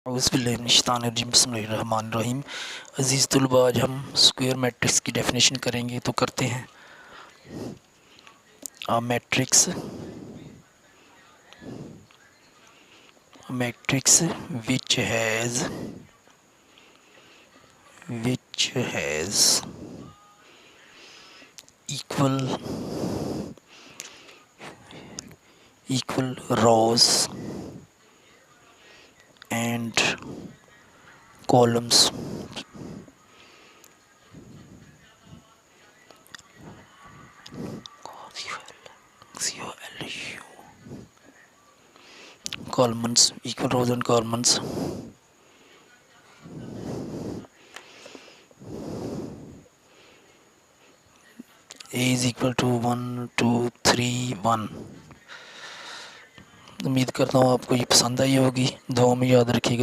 बिस्मिल्लाहिर्रहमानिर्रहीम। अज़ीज़ तलबा, आज हम स्क्वायर मैट्रिक्स की डेफिनेशन करेंगे, तो करते हैं। Matrix which has equal rows and columns equal rows and columns A is equal to 1 2 3 1। उम्मीद करता हूँ आपको ये पसंद आई होगी। दुआ में याद रखिएगा।